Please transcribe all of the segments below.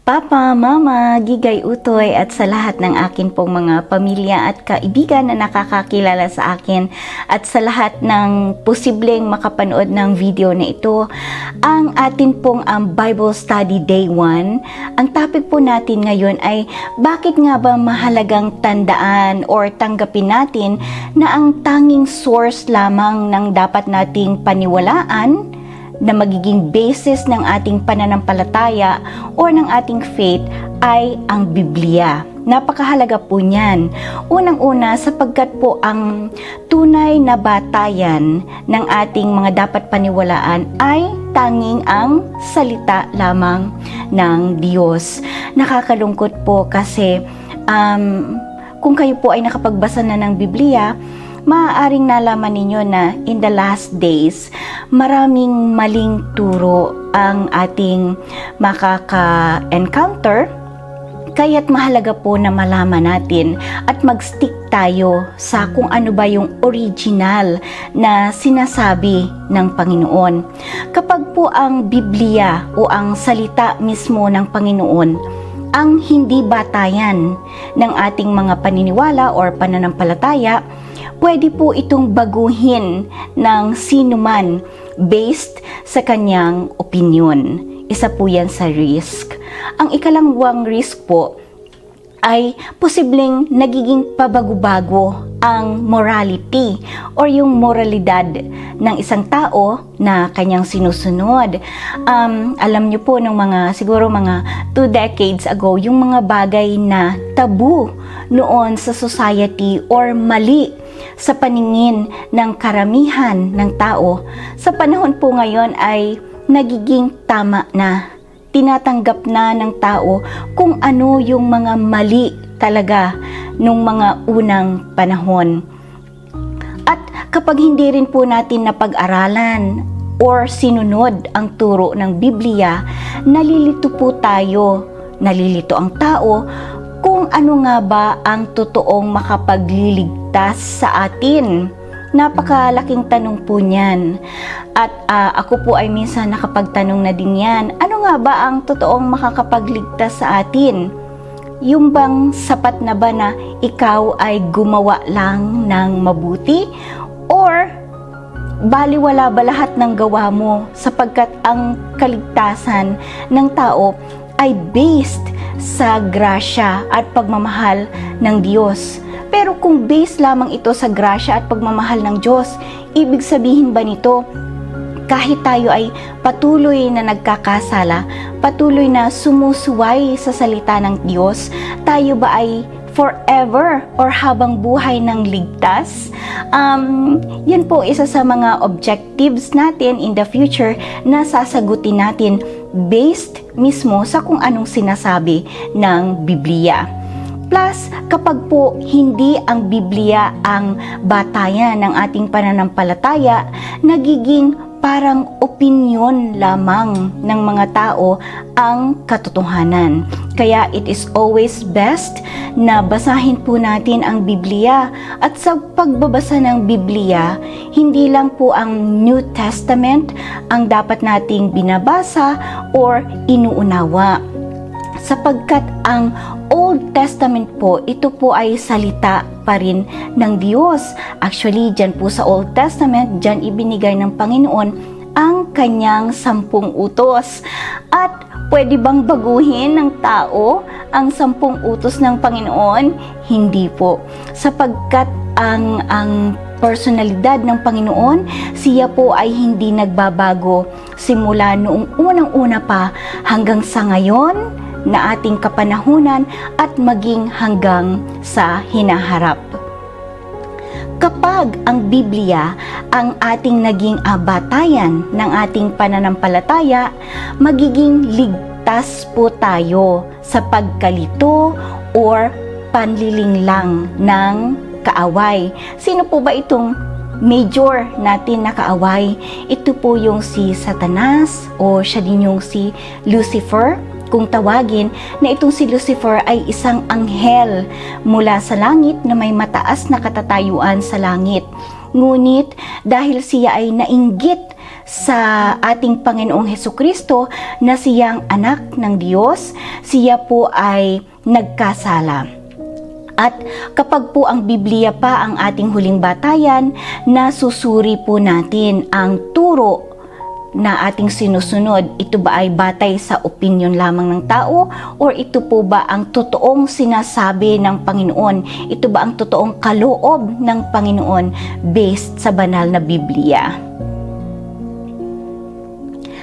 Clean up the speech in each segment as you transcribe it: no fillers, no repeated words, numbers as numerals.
Papa, Mama, Gigay Utoy at sa lahat ng akin pong mga pamilya at kaibigan na nakakakilala sa akin at sa lahat ng posibleng makapanood ng video na ito, ang atin pong Bible Study Day 1. Ang topic po natin ngayon ay bakit nga ba mahalagang tandaan or tanggapin natin na ang tanging source lamang ng dapat nating paniwalaan na magiging basis ng ating pananampalataya o ng ating faith ay ang Biblia. Napakahalaga po niyan. Unang-una sapagkat po ang tunay na batayan ng ating mga dapat paniwalaan ay tanging ang salita lamang ng Diyos. Nakakalungkot po kasi kung kayo po ay nakapagbasa na ng Biblia, maaaring nalaman ninyo na in the last days, maraming maling turo ang ating makaka-encounter. Kaya't mahalaga po na malaman natin at mag-stick tayo sa kung ano ba yung original na sinasabi ng Panginoon. Kapag po ang Biblia o ang salita mismo ng Panginoon ang hindi batayan ng ating mga paniniwala or pananampalataya, pwede po itong baguhin ng sino man based sa kanyang opinion. Isa po yan sa risk. Ang ikalawang risk po ay posibleng nagiging pabago-bago ang morality or yung moralidad ng isang tao na kanyang sinusunod. Alam niyo po siguro mga 2 decades ago, yung mga bagay na tabu noon sa society or mali sa paningin ng karamihan ng tao, sa panahon po ngayon ay nagiging tama na. Tinatanggap na ng tao kung ano yung mga mali talaga nung mga unang panahon. At kapag hindi rin po natin napag-aralan or sinunod ang turo ng Biblia, nalilito po tayo, nalilito ang tao kung ano nga ba ang totoong makapagliligtas sa atin. Napakalaking tanong po niyan. At ako po ay minsan nakapagtanong na din yan. Ano nga ba ang totoong makakapagligtas sa atin? Yung bang sapat na ba na ikaw ay gumawa lang ng mabuti? Or baliwala ba lahat ng gawa mo sapagkat ang kaligtasan ng tao ay based sa grasya at pagmamahal ng Diyos? Pero kung base lamang ito sa grasya at pagmamahal ng Diyos, ibig sabihin ba nito, kahit tayo ay patuloy na nagkakasala, patuloy na sumusuway sa salita ng Diyos, tayo ba ay forever or habang buhay ng ligtas? Yan po isa sa mga objectives natin in the future na sasagutin natin based mismo sa kung anong sinasabi ng Biblia. Plus, kapag po hindi ang Biblia ang batayan ng ating pananampalataya, nagiging parang opinyon lamang ng mga tao ang katotohanan. Kaya it is always best na basahin po natin ang Biblia. At sa pagbabasa ng Biblia, hindi lang po ang New Testament ang dapat nating binabasa or inuunawa. Sapagkat ang Old Testament po, ito po ay salita pa rin ng Diyos. Actually, dyan po sa Old Testament, dyan ibinigay ng Panginoon ang kanyang 10 utos. At pwede bang baguhin ng tao ang 10 utos ng Panginoon? Hindi po. Sapagkat ang personalidad ng Panginoon, siya po ay hindi nagbabago simula noong unang-una pa hanggang sa ngayon na ating kapanahunan at maging hanggang sa hinaharap. Kapag ang Biblia ang ating naging batayan ng ating pananampalataya, magiging ligtas po tayo sa pagkalito or panlilinglang ng kaaway. Sino po ba itong major natin na kaaway? Ito po yung si Satanas o siya din yung si Lucifer. Kung tawagin na itong si Lucifer ay isang anghel mula sa langit na may mataas na katatayuan sa langit. Ngunit dahil siya ay nainggit sa ating Panginoong Hesukristo na siyang anak ng Diyos, siya po ay nagkasala. At kapag po ang Biblia pa ang ating huling batayan, nasusuri po natin ang turo na ating sinusunod. Ito ba ay batay sa opinyon lamang ng tao or ito po ba ang totoong sinasabi ng Panginoon? Ito ba ang totoong kaloob ng Panginoon based sa banal na Biblia?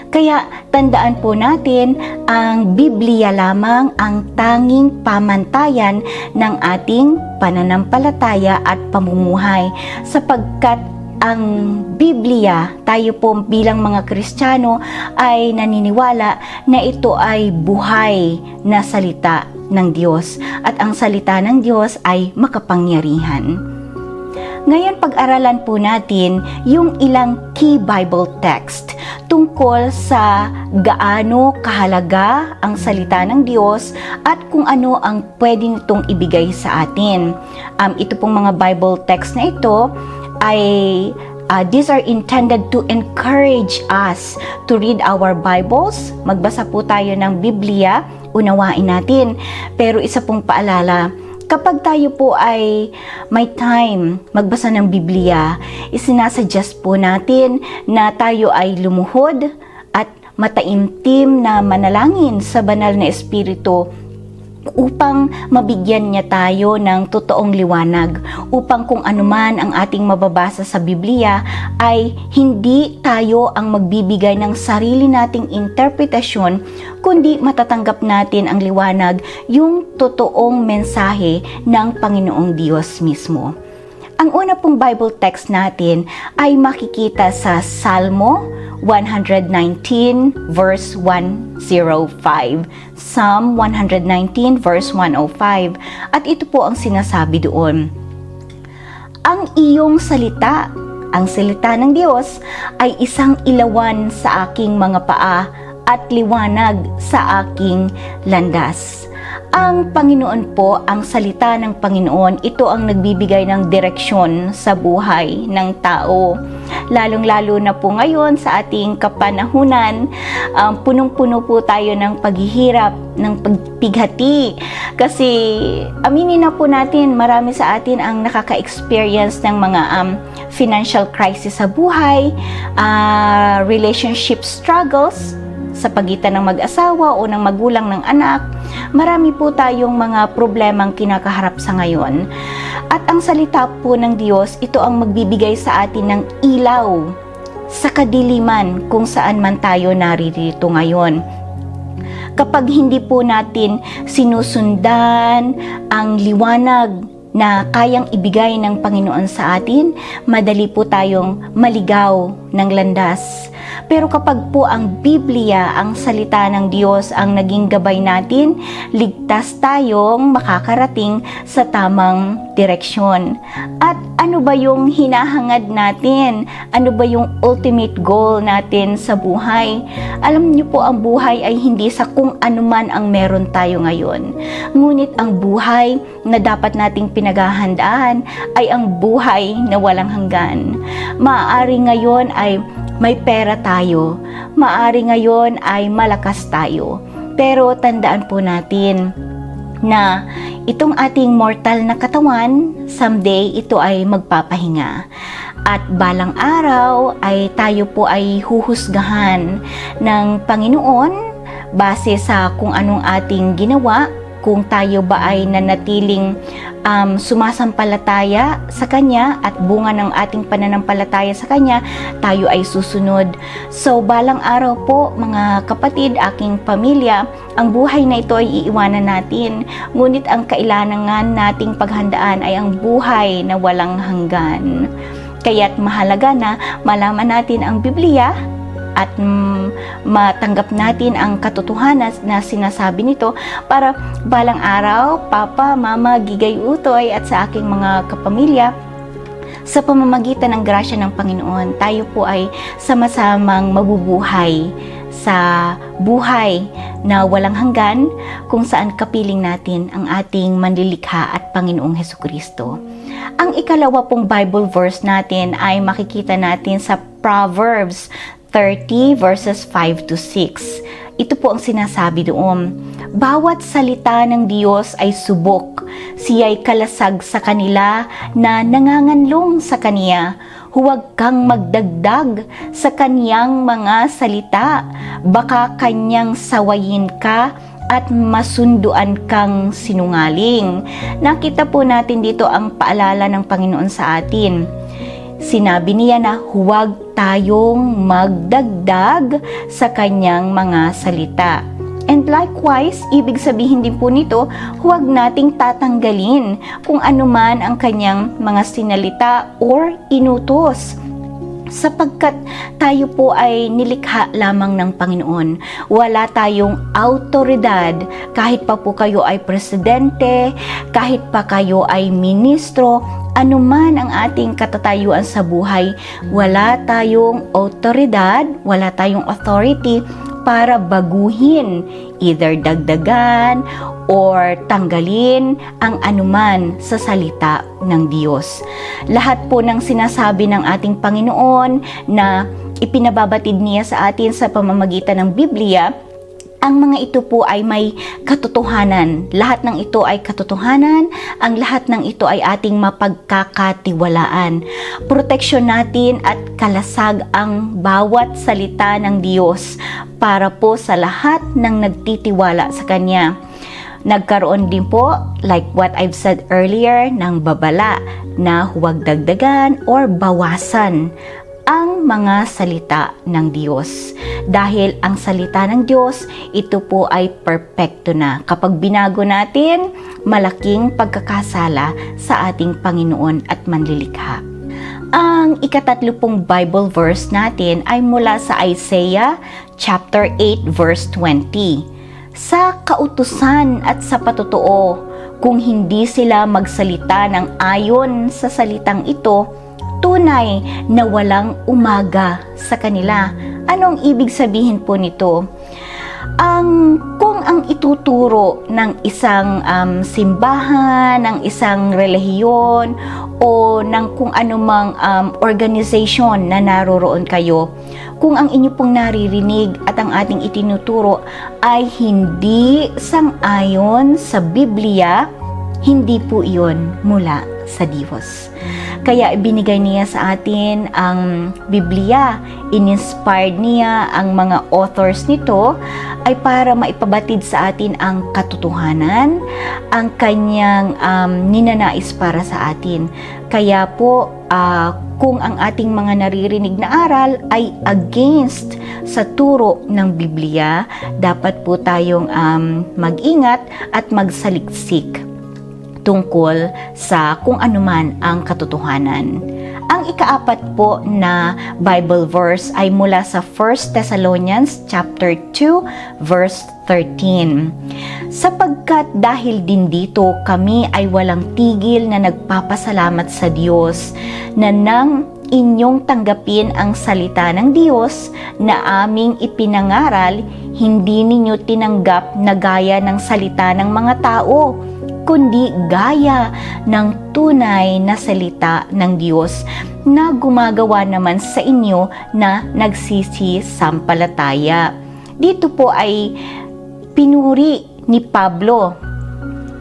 Kaya tandaan po natin, ang Biblia lamang ang tanging pamantayan ng ating pananampalataya at pamumuhay, sapagkat ang Biblia, tayo po bilang mga Kristiyano ay naniniwala na ito ay buhay na salita ng Diyos at ang salita ng Diyos ay makapangyarihan. Ngayon pag-aralan po natin yung ilang key Bible text tungkol sa gaano kahalaga ang salita ng Diyos at kung ano ang pwede nitong ibigay sa atin. Ito pong mga Bible text na ito ay these are intended to encourage us to read our Bibles. Magbasa po tayo ng Biblia, unawain natin. Pero isa pong paalala, kapag tayo po ay may time magbasa ng Biblia, isinasuggest po natin na tayo ay lumuhod at mataimtim na manalangin sa banal na Espiritu upang mabigyan niya tayo ng totoong liwanag, upang kung anuman ang ating mababasa sa Biblia ay hindi tayo ang magbibigay ng sarili nating interpretasyon, kundi matatanggap natin ang liwanag, yung totoong mensahe ng Panginoong Diyos mismo. Ang una pong Bible text natin ay makikita sa Salmo 119 verse 105. Psalm 119 verse 105. At ito po ang sinasabi doon. Ang iyong salita, ang salita ng Diyos, ay isang ilawan sa aking mga paa at liwanag sa aking landas. Ang Panginoon po, ang salita ng Panginoon, ito ang nagbibigay ng direksyon sa buhay ng tao. Lalong-lalo na po ngayon sa ating kapanahunan, punong-puno po tayo ng paghihirap, ng pagpighati. Kasi aminin na po natin, marami sa atin ang nakaka-experience ng mga financial crisis sa buhay, relationship struggles, sa pagitan ng mag-asawa o ng magulang ng anak. Marami po tayong mga problemang kinakaharap sa ngayon. At ang salita po ng Diyos, ito ang magbibigay sa atin ng ilaw sa kadiliman kung saan man tayo naririto ngayon. Kapag hindi po natin sinusundan ang liwanag na kayang ibigay ng Panginoon sa atin, madali po tayong maligaw ng landas. Pero kapag po ang Biblia, ang salita ng Diyos ang naging gabay natin, ligtas tayong makakarating sa tamang direksyon. At ano ba yung hinahangad natin? Ano ba yung ultimate goal natin sa buhay? Alam niyo po, ang buhay ay hindi sa kung ano man ang meron tayo ngayon. Ngunit ang buhay na dapat nating pinaghahandaan ay ang buhay na walang hanggan. Maaari ngayon ay may pera tayo, maaari ngayon ay malakas tayo. Pero tandaan po natin na itong ating mortal na katawan, someday ito ay magpapahinga. At balang araw ay tayo po ay huhusgahan ng Panginoon base sa kung anong ating ginawa, kung tayo ba ay nanatiling sumasampalataya sa Kanya at bunga ng ating pananampalataya sa Kanya, tayo ay susunod. So, balang araw po, mga kapatid, aking pamilya, ang buhay na ito ay iiwanan natin. Ngunit ang kailangan nating paghandaan ay ang buhay na walang hanggan. Kaya't mahalaga na malaman natin ang Biblia at matanggap natin ang katotohanan na sinasabi nito para balang araw, Papa, Mama, Gigay Utoy at sa aking mga kapamilya, sa pamamagitan ng grasya ng Panginoon, tayo po ay sama-samang mabubuhay sa buhay na walang hanggan kung saan kapiling natin ang ating manlilikha at Panginoong Hesukristo. Ang ikalawa pong Bible verse natin ay makikita natin sa Proverbs 30 verses 5 to 6. Ito po ang sinasabi doon. Bawat salita ng Diyos ay subok. Siya'y kalasag sa kanila na nanganganlong sa Kaniya. Huwag kang magdagdag sa Kaniyang mga salita. Baka Kanyang sawayin ka at masunduan kang sinungaling. Nakita po natin dito ang paalala ng Panginoon sa atin. Sinabi niya na huwag tayong magdagdag sa Kanyang mga salita. And likewise, ibig sabihin din po nito, huwag nating tatanggalin kung ano man ang Kanyang mga sinalita or inutos. Sapagkat tayo po ay nilikha lamang ng Panginoon. Wala tayong autoridad kahit pa po kayo ay presidente, kahit pa kayo ay ministro, anuman ang ating katatayuan sa buhay, wala tayong autoridad, wala tayong authority para baguhin, either dagdagan or tanggalin ang anuman sa salita ng Diyos. Lahat po ng sinasabi ng ating Panginoon na ipinababatid niya sa atin sa pamamagitan ng Biblia, ang mga ito po ay may katotohanan. Lahat ng ito ay katotohanan, ang lahat ng ito ay ating mapagkakatiwalaan. Proteksyon natin at kalasag ang bawat salita ng Diyos para po sa lahat ng nagtitiwala sa Kanya. Nagkaroon din po, like what I've said earlier, ng babala na huwag dagdagan or bawasan ang mga salita ng Diyos. Dahil ang salita ng Diyos, ito po ay perpekto na. Kapag binago natin, malaking pagkakasala sa ating Panginoon at Manlilikha. Ang ika-30 Bible verse natin ay mula sa Isaiah chapter 8 verse 20. Sa kautusan at sa patotoo, kung hindi sila magsalita ng ayon sa salitang ito, tunay na walang umaga sa kanila. Anong ibig sabihin po nito? Kung ang ituturo ng isang simbahan, ng isang relihiyon, o ng kung anumang organization na naroroon kayo, kung ang inyo pong naririnig at ang ating itinuturo ay hindi sang-ayon sa Biblia, hindi po iyon mula sa Diyos. Kaya ibinigay niya sa atin ang Biblia, in-inspired niya ang mga authors nito ay para maipabatid sa atin ang katotohanan, ang kanyang ninanais para sa atin. Kaya po, kung ang ating mga naririnig na aral ay against sa turo ng Biblia, dapat po tayong mag-ingat at magsaliksik tungkol sa kung anuman ang katotohanan. Ang ika-4 po na Bible verse ay mula sa 1 Thessalonians chapter 2 verse 13. Sapagkat dahil din dito kami ay walang tigil na nagpapasalamat sa Diyos na nang inyong tanggapin ang salita ng Diyos na aming ipinangaral, hindi ninyo tinanggap na gaya ng salita ng mga tao, kundi gaya ng tunay na salita ng Diyos na gumagawa naman sa inyo na nagsisisampalataya. Dito po ay pinuri ni Pablo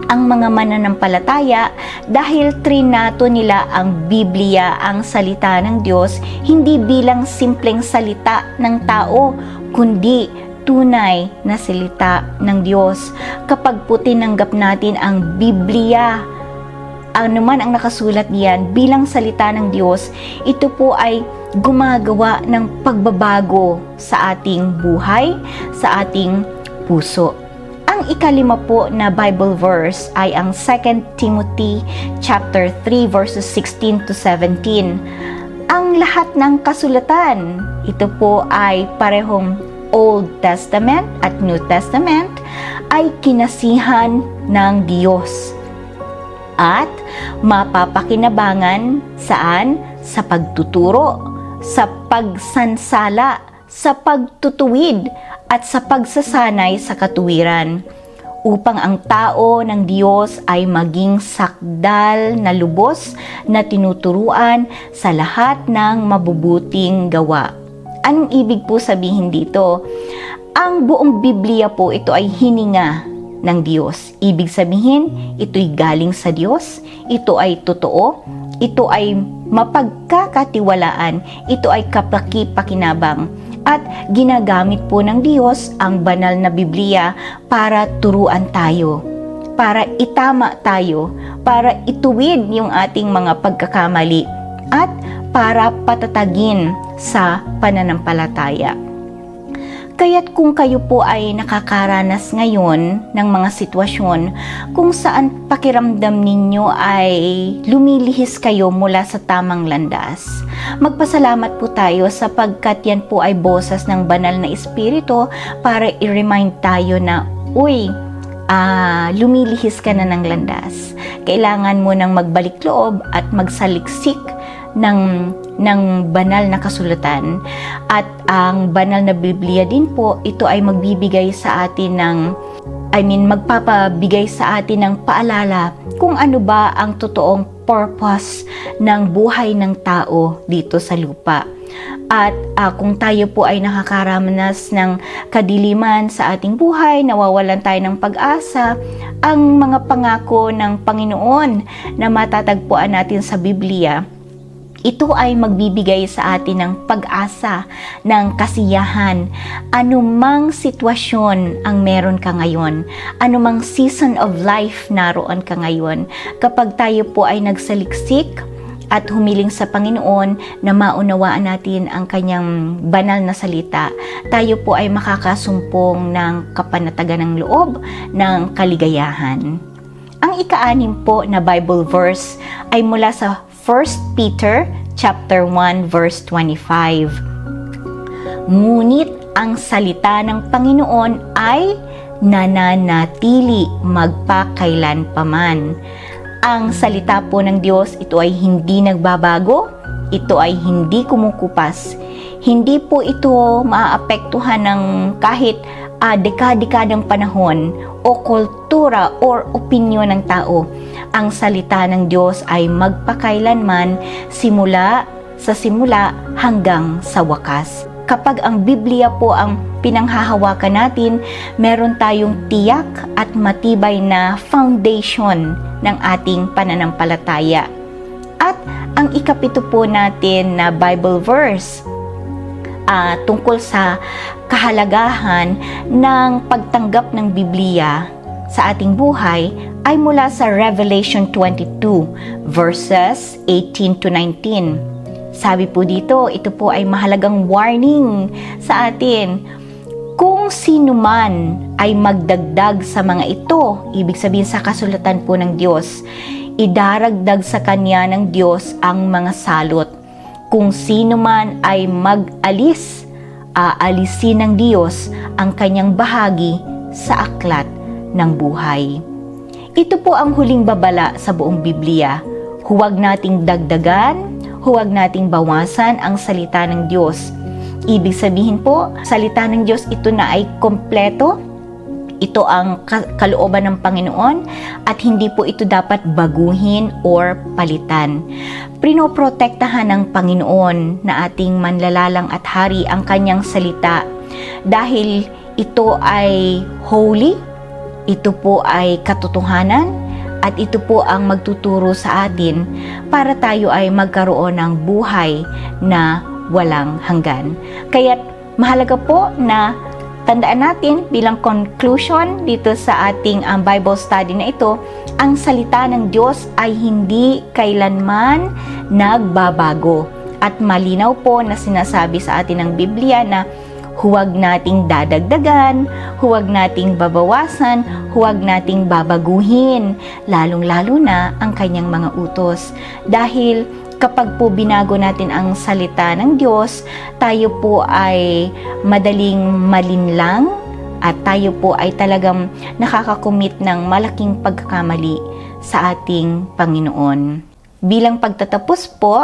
ang mga mananampalataya dahil trinato nila ang Biblia, ang salita ng Diyos, hindi bilang simpleng salita ng tao, kundi tunay na salita ng Diyos. Kapag po tinanggap natin ang Biblia, ano man ang nakasulat diyan bilang salita ng Diyos, ito po ay gumagawa ng pagbabago sa ating buhay, sa ating puso. Ang ika-5 po na Bible verse ay ang 2 Timothy chapter 3 verses 16 to 17. Ang lahat ng kasulatan, ito po ay parehong Old Testament at New Testament, ay kinasihan ng Diyos at mapapakinabangan saan? Sa pagtuturo, sa pagsansala, sa pagtutuwid at sa pagsasanay sa katuwiran, upang ang tao ng Diyos ay maging sakdal na lubos na tinuturuan sa lahat ng mabubuting gawa. Anong ibig po sabihin dito? Ang buong Biblia po, ito ay hininga ng Diyos. Ibig sabihin, ito'y galing sa Diyos, ito ay totoo, ito ay mapagkakatiwalaan, ito ay kapaki-pakinabang, at ginagamit po ng Diyos ang banal na Biblia para turuan tayo, para itama tayo, para ituwid yung ating mga pagkakamali, at para patatagin sa pananampalataya. Kaya't kung kayo po ay nakakaranas ngayon ng mga sitwasyon kung saan pakiramdam ninyo ay lumilihis kayo mula sa tamang landas, magpasalamat po tayo sapagkat yan po ay boses ng banal na Espiritu para i-remind tayo na, lumilihis ka na ng landas. Kailangan mo nang magbalik loob at magsaliksik ng banal na kasulatan. At ang banal na Biblia din po, ito ay magbibigay sa atin magpapabigay sa atin ng paalala kung ano ba ang totoong purpose ng buhay ng tao dito sa lupa. At kung tayo po ay nakakaranas ng kadiliman sa ating buhay, nawawalan tayo ng pag-asa, ang mga pangako ng Panginoon na matatagpuan natin sa Biblia, ito ay magbibigay sa atin ng pag-asa, ng kasiyahan, anumang sitwasyon ang meron ka ngayon, anumang season of life naroon ka ngayon. Kapag tayo po ay nagsaliksik at humiling sa Panginoon na maunawaan natin ang kanyang banal na salita, tayo po ay makakasumpong ng kapanatagan ng loob, ng kaligayahan. Ang ika-6 po na Bible verse ay mula sa 1 Peter chapter 1 verse 25. Ngunit ang salita ng Panginoon ay nananatili magpakailanpaman. Ang salita po ng Diyos, ito ay hindi nagbabago, ito ay hindi kumukupas. Hindi po ito maaapektuhan ng kahit dekadekadang panahon o kultura or opinyon ng tao. Ang salita ng Diyos ay magpakailanman, simula hanggang sa wakas. Kapag ang Biblia po ang pinanghahawakan natin, meron tayong tiyak at matibay na foundation ng ating pananampalataya. At ang ika-7 po natin na Bible verse tungkol sa kahalagahan ng pagtanggap ng Biblia sa ating buhay ay mula sa Revelation 22 verses 18 to 19. Sabi po dito, ito po ay mahalagang warning sa atin. Kung sino man ay magdagdag sa mga ito, ibig sabihin sa kasulatan po ng Diyos, idaragdag sa kanya ng Diyos ang mga salot. Kung sino man ay mag-alis, aalisin ng Diyos ang kanyang bahagi sa aklat ng buhay. Ito po ang huling babala sa buong Biblia. Huwag nating dagdagan, huwag nating bawasan ang salita ng Diyos. Ibig sabihin po, salita ng Diyos ito na ay kompleto. Ito ang kalooban ng Panginoon at hindi po ito dapat baguhin or palitan. Pinoprotektahan ng Panginoon na ating manlalalang at hari ang kanyang salita dahil ito ay holy, ito po ay katotohanan, at ito po ang magtuturo sa atin para tayo ay magkaroon ng buhay na walang hanggan. Kaya't mahalaga po na tandaan natin bilang conclusion dito sa ating Bible study na ito, ang salita ng Diyos ay hindi kailanman nagbabago. At malinaw po na sinasabi sa atin ng Biblia na huwag nating dadagdagan, huwag nating babawasan, huwag nating babaguhin, lalong-lalo na ang kanyang mga utos. Dahil kapag po binago natin ang salita ng Diyos, tayo po ay madaling malinlang at tayo po ay talagang nakakakumit ng malaking pagkakamali sa ating Panginoon. Bilang pagtatapos po,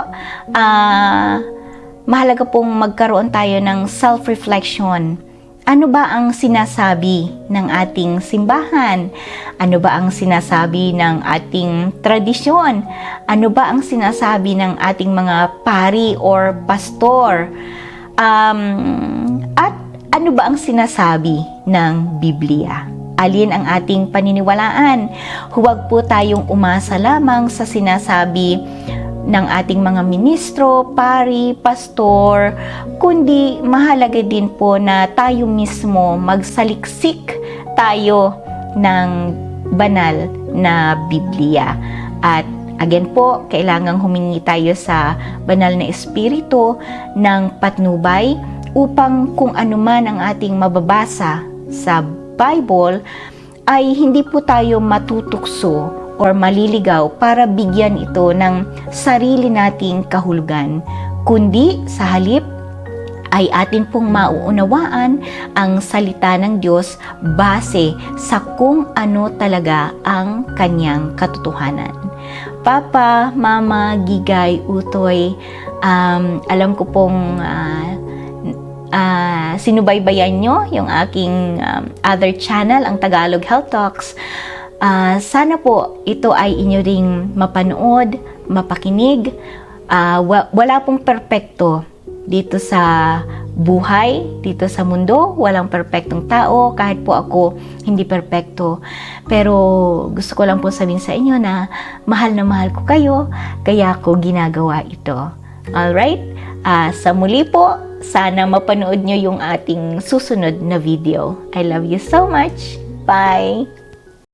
mahalaga pong magkaroon tayo ng self-reflection. Ano ba ang sinasabi ng ating simbahan? Ano ba ang sinasabi ng ating tradisyon? Ano ba ang sinasabi ng ating mga pari or pastor? At ano ba ang sinasabi ng Biblia? Alin ang ating paniniwalaan? Huwag po tayong umasa lamang sa sinasabi ng ating mga ministro, pari, pastor, kundi mahalaga din po na tayo mismo magsaliksik tayo ng banal na Biblia. At again po, kailangang humingi tayo sa banal na espiritu ng patnubay upang kung ano man ang ating mababasa sa Bible ay hindi po tayo matutukso or maliligaw para bigyan ito ng sarili nating kahulugan, kundi sa halip ay atin pong mauunawaan ang salita ng Diyos base sa kung ano talaga ang kanyang katotohanan. Papa, Mama, Gigay, Utoy, alam ko pong sinubaybayan nyo yung aking other channel, ang Tagalog Health Talks. Sana po ito ay inyo ring mapanood, mapakinig. Wala pong perpekto dito sa buhay, dito sa mundo. Walang perpektong tao, kahit po ako hindi perpekto. Pero gusto ko lang po sabihin sa inyo na mahal ko kayo, kaya ko ginagawa ito. Alright? Sa muli po, sana mapanood nyo yung ating susunod na video. I love you so much. Bye!